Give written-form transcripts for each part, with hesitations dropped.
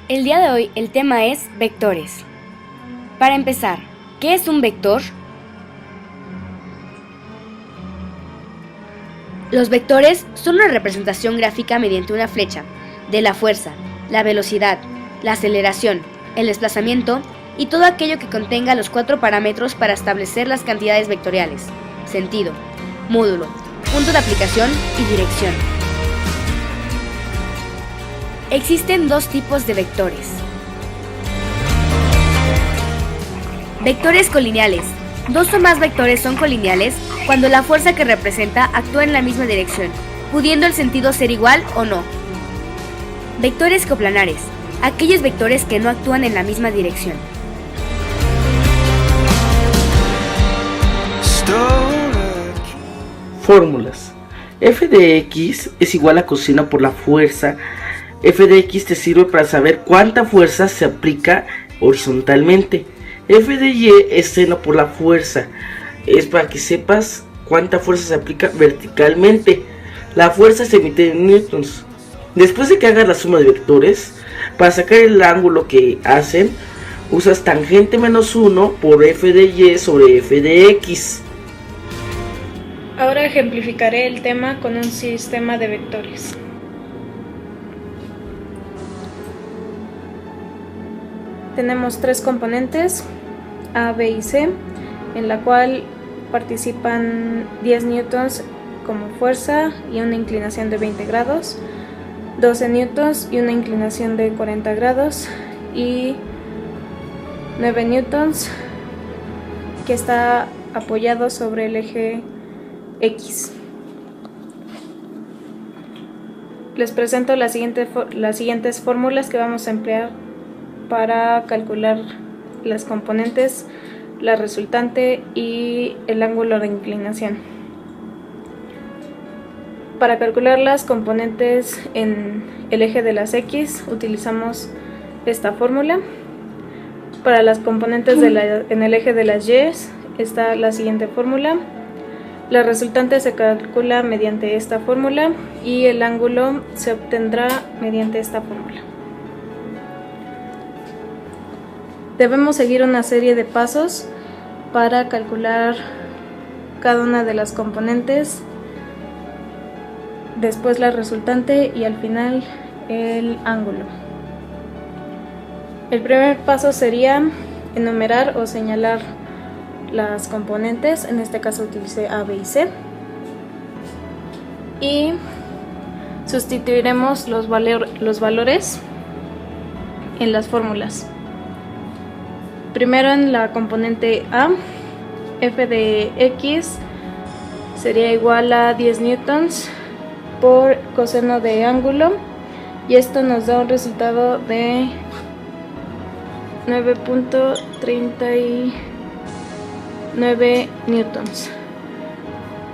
El día de hoy el tema es vectores. Para empezar, ¿qué es un vector? Los vectores son una representación gráfica mediante una flecha de la fuerza, la velocidad, la aceleración, el desplazamiento y todo aquello que contenga los 4 parámetros para establecer las cantidades vectoriales: sentido, módulo, punto de aplicación y dirección. Existen dos tipos de vectores. Vectores colineales. Dos o más vectores son colineales cuando la fuerza que representa actúa en la misma dirección, pudiendo el sentido ser igual o no. Vectores coplanares. Aquellos vectores que no actúan en la misma dirección. Fórmulas. F de x es igual a coseno por la fuerza. F de x te sirve para saber cuánta fuerza se aplica horizontalmente. F de y es seno por la fuerza. Es para que sepas cuánta fuerza se aplica verticalmente. La fuerza se mide en newtons. Después de que hagas la suma de vectores, para sacar el ángulo que hacen, usas tangente menos 1 por F de y sobre F de x. Ahora ejemplificaré el tema con un sistema de vectores. Tenemos tres componentes, A, B y C, en la cual participan 10 newtons como fuerza y una inclinación de 20 grados, 12 newtons y una inclinación de 40 grados y 9 newtons que está apoyado sobre el eje X. Les presento las siguientes fórmulas que vamos a emplear para calcular las componentes, la resultante y el ángulo de inclinación. Para calcular las componentes en el eje de las X utilizamos esta fórmula. Para las componentes en el eje de las Y está la siguiente fórmula. La resultante se calcula mediante esta fórmula y el ángulo se obtendrá mediante esta fórmula. Debemos seguir una serie de pasos para calcular cada una de las componentes, después la resultante y al final el ángulo. El primer paso sería enumerar o señalar las componentes, en este caso utilicé A, B y C, y sustituiremos los valores en las fórmulas. Primero en la componente A, F de X sería igual a 10 newtons por coseno de ángulo y esto nos da un resultado de 9.39 newtons.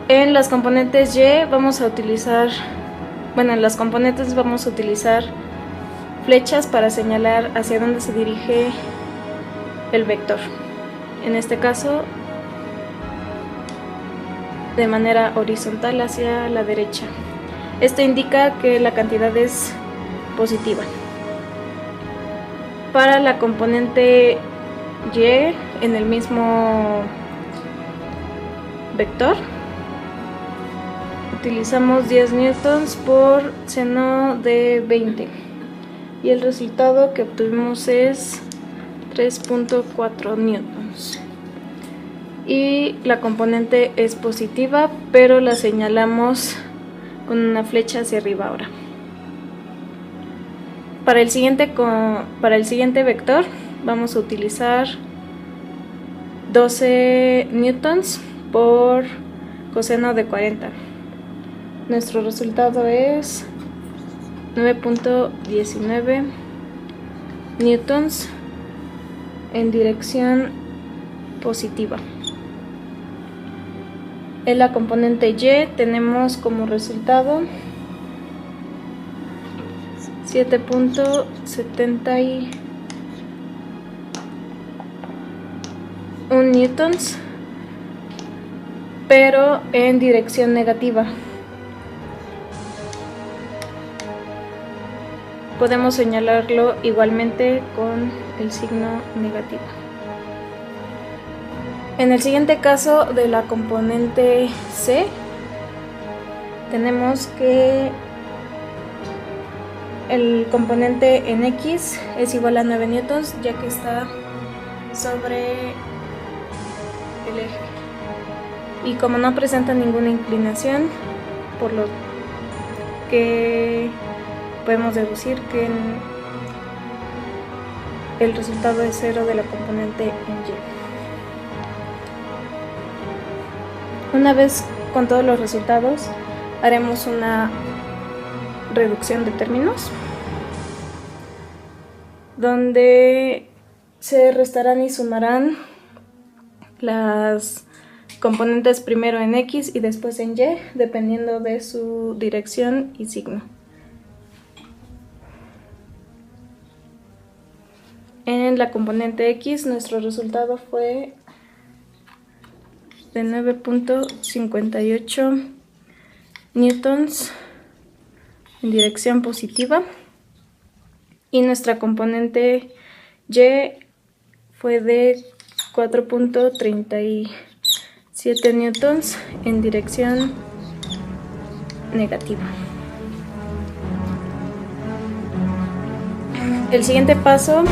En las componentes Y vamos a utilizar, en las componentes vamos a utilizar flechas para señalar hacia dónde se dirige el vector. En este caso, de manera horizontal hacia la derecha. Esto indica que la cantidad es positiva. Para la componente Y en el mismo vector utilizamos 10 newtons por seno de 20 y el resultado que obtuvimos es 3.4 newtons y la componente es positiva, pero la señalamos con una flecha hacia arriba ahora. Para el siguiente vector vamos a utilizar 12 newtons por coseno de 40. Nuestro resultado es 9.19 newtons en dirección positiva. En la componente Y tenemos como resultado 7.71 newtons, pero en dirección negativa. podemos señalarlo igualmente con el signo negativo. En el siguiente caso de la componente C, tenemos que el componente en X es igual a 9 newtons, ya que está sobre el eje. Y como no presenta ninguna inclinación, por lo que podemos deducir que el resultado es 0 de la componente en Y. Una vez con todos los resultados, haremos una reducción de términos, donde se restarán y sumarán las componentes primero en X y después en Y, dependiendo de su dirección y signo. En la componente X, nuestro resultado fue de 9.58 newtons en dirección positiva, y nuestra componente Y fue de 4.37 newtons en dirección negativa. El siguiente paso